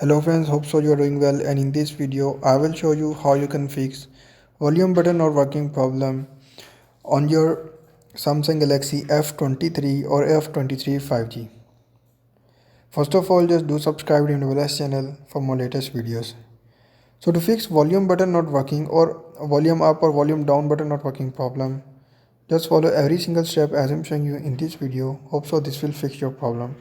Hello friends, hope so you are doing well, and in this video I will show you how you can fix volume button not working problem on your Samsung Galaxy F23 or F23 5G. First of all, just do subscribe to Innova's channel for more latest videos. So to fix volume button not working or volume up or volume down button not working problem, just follow every single step as I'm showing you in this video. Hope so this will fix your problem.